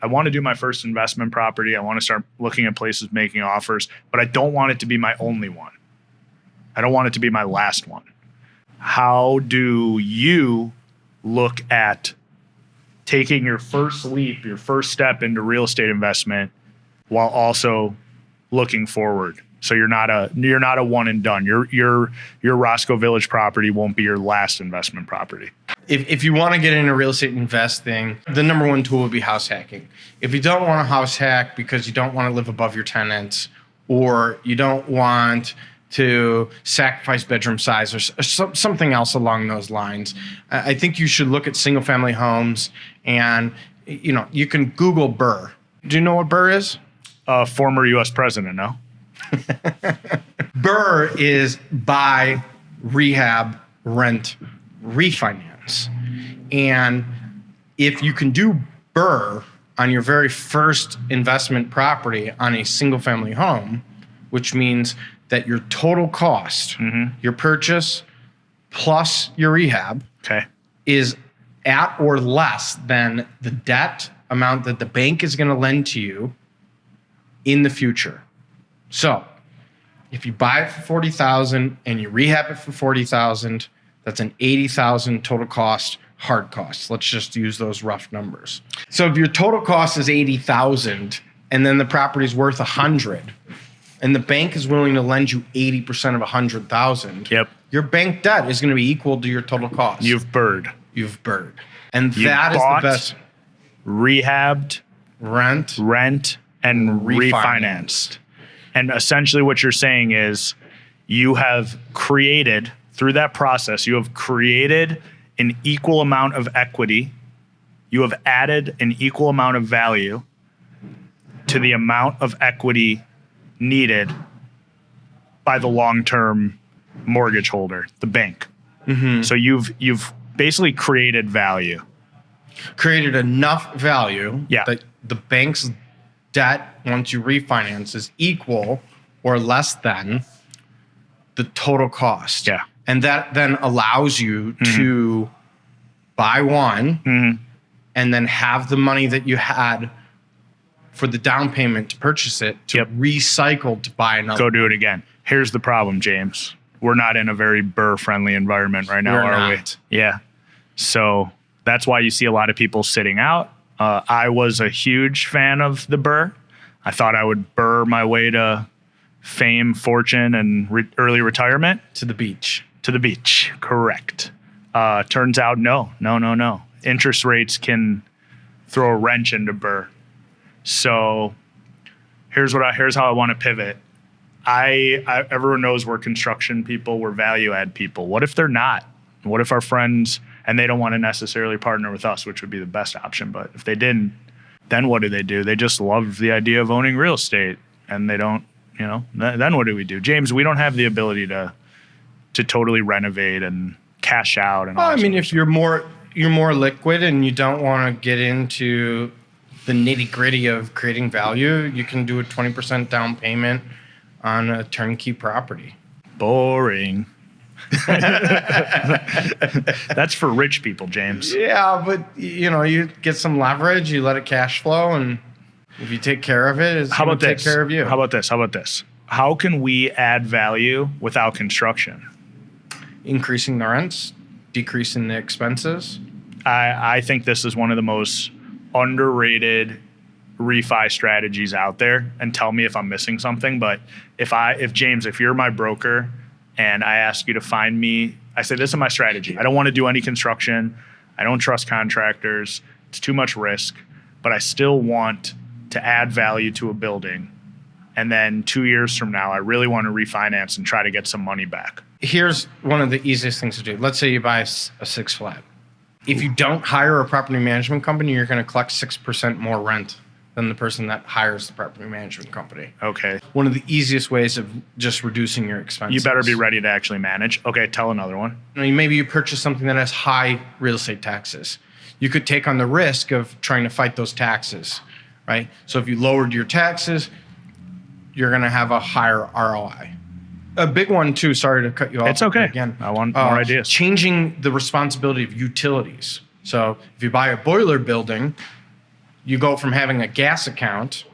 I want to do my first investment property. I want to start looking at places making offers, but I don't want it to be my only one. I don't want it to be my last one. How do you look at taking your first leap, your first step into real estate investment while also looking forward? So you're not a one and done. Your Roscoe Village property won't be your last investment property. If you want to get into real estate investing, the number one tool would be house hacking. If you don't want to house hack because you don't want to live above your tenants, or you don't want to sacrifice bedroom size, or something else along those lines, I think you should look at single family homes, and you can Google BRRRR. Do you know what BRRRR is? Former U.S. president, no? BRRRR is buy, rehab, rent, refinance. And if you can do BRRRR on your very first investment property on a single family home, which means that your total cost, your purchase plus your rehab, is at or less than the debt amount that the bank is going to lend to you in the future. So if you buy it for $40,000 and you rehab it for $40,000, that's an $80,000 total cost, hard cost. Let's just use those rough numbers. So if your total cost is $80,000 and then the property's worth $100,000, and the bank is willing to lend you 80% of $100,000, your bank debt is going to be equal to your total cost. You've BRRRR'd. And that is the best. Rehabbed, rent, and refinanced. And essentially what you're saying is you have created, through that process, you have created an equal amount of equity. You have added an equal amount of value to the amount of equity needed by the long-term mortgage holder, the bank. So you've basically created value. Created enough value that the bank's debt, once you refinance, is equal or less than the total cost. And that then allows you to buy one and then have the money that you had for the down payment to purchase it to recycle to buy another. Go do it again. Here's the problem, James. We're not in a very BRRRR-friendly environment right now, are we? Yeah. So that's why you see a lot of people sitting out. I was a huge fan of the BRRRR. I thought I would BRRRR my way to fame, fortune, and early retirement. To the beach. Correct. Turns out, no. Interest rates can throw a wrench into BRRRR. So here's how I want to pivot. Everyone knows we're construction people, we're value add people. What if they're not? What if our friends, and they don't want to necessarily partner with us, which would be the best option, but if they didn't, then what do? They just love the idea of owning real estate, and they don't, then what do we do? James, we don't have the ability to totally renovate and cash out. And if you're more liquid and you don't want to get into the nitty gritty of creating value, you can do a 20% down payment on a turnkey property. Boring. That's for rich people, James. Yeah, but you get some leverage, you let it cash flow, and if you take care of it, it's going to take care of you. How about this? How can we add value without construction? Increasing the rents, decreasing the expenses. I think this is one of the most underrated refi strategies out there, and tell me if I'm missing something. But if James, if you're my broker and I ask you to find me, I say, this is my strategy. I don't want to do any construction. I don't trust contractors. It's too much risk, but I still want to add value to a building. And then 2 years from now, I really want to refinance and try to get some money back. Here's one of the easiest things to do. Let's say you buy a 6 flat. If you don't hire a property management company, you're going to collect 6% more rent than the person that hires the property management company. Okay. One of the easiest ways of just reducing your expenses. You better be ready to actually manage. Okay, tell another one. Maybe you purchase something that has high real estate taxes. You could take on the risk of trying to fight those taxes, right? So if you lowered your taxes, you're going to have a higher ROI. A big one too, sorry to cut you off. It's okay. Again, I want more ideas. Changing the responsibility of utilities. So if you buy a boiler building, you go from having a gas account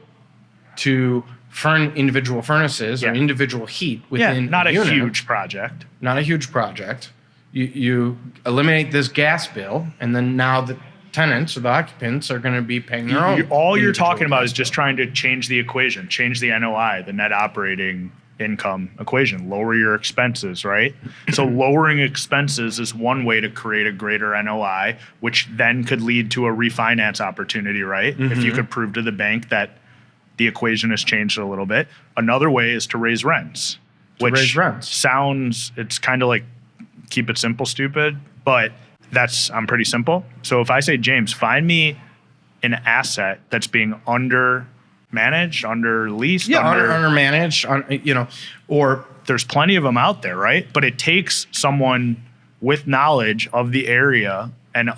to individual furnaces or individual heat within not a unit. huge project. Not a huge project. You eliminate this gas bill, and then now the tenants or the occupants are going to be paying their own. All you're individual talking about gas is just trying to change the equation, change the NOI, the net operating income equation, lower your expenses, right? So lowering expenses is one way to create a greater NOI, which then could lead to a refinance opportunity, right? If you could prove to the bank that the equation has changed a little bit. Another way is to raise rents, sounds, it's kind of like keep it simple, stupid, but I'm pretty simple. So if I say, James, find me an asset that's being under-managed, under-leased. Under-managed, or there's plenty of them out there, right? But it takes someone with knowledge of the area and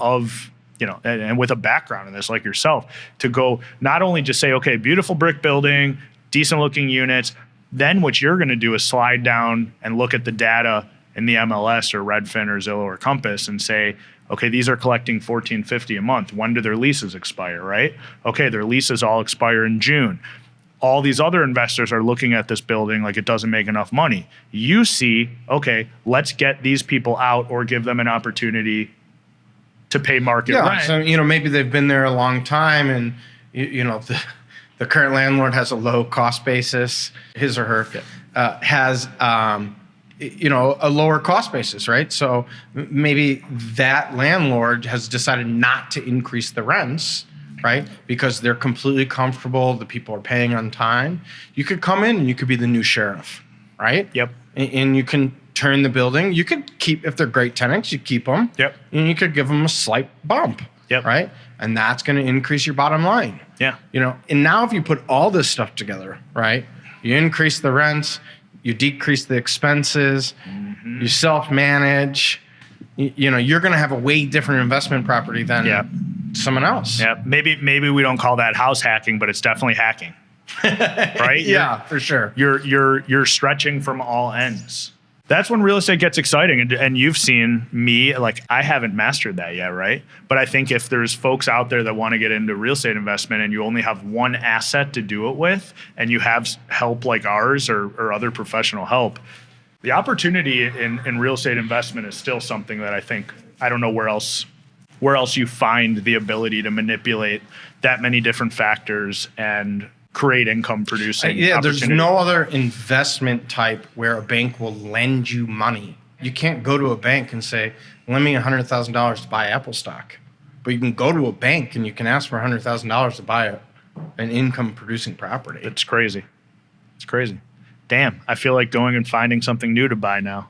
and with a background in this like yourself to go not only just say, okay, beautiful brick building, decent looking units. Then what you're going to do is slide down and look at the data in the MLS or Redfin or Zillow or Compass and say, okay, these are collecting $1,450 a month. When do their leases expire, right? Okay, their leases all expire in June. All these other investors are looking at this building like it doesn't make enough money. You see, okay, let's get these people out or give them an opportunity to pay market rent. So, maybe they've been there a long time and, the current landlord has a low cost basis, his or her has, a lower cost basis, right? So maybe that landlord has decided not to increase the rents, right? Because they're completely comfortable, the people are paying on time. You could come in and you could be the new sheriff, right? Yep. And you can turn the building. You could keep, if they're great tenants, you keep them. Yep. And you could give them a slight bump. Yep. Right? And that's going to increase your bottom line. Yeah. And now if you put all this stuff together, right? You increase the rents, you decrease the expenses, you self-manage, you're going to have a way different investment property than someone else. Yeah. Maybe we don't call that house hacking, but it's definitely hacking. Right? Yeah, for sure. You're stretching from all ends. That's when real estate gets exciting. And you've seen me, like I haven't mastered that yet, right? But I think if there's folks out there that want to get into real estate investment and you only have one asset to do it with, and you have help like ours or other professional help, the opportunity in real estate investment is still something that I don't know where else you find the ability to manipulate that many different factors and create income producing. There's no other investment type where a bank will lend you money. You can't go to a bank and say, lend me $100,000 to buy Apple stock. But you can go to a bank and you can ask for $100,000 to buy an income producing property. It's crazy. Damn, I feel like going and finding something new to buy now.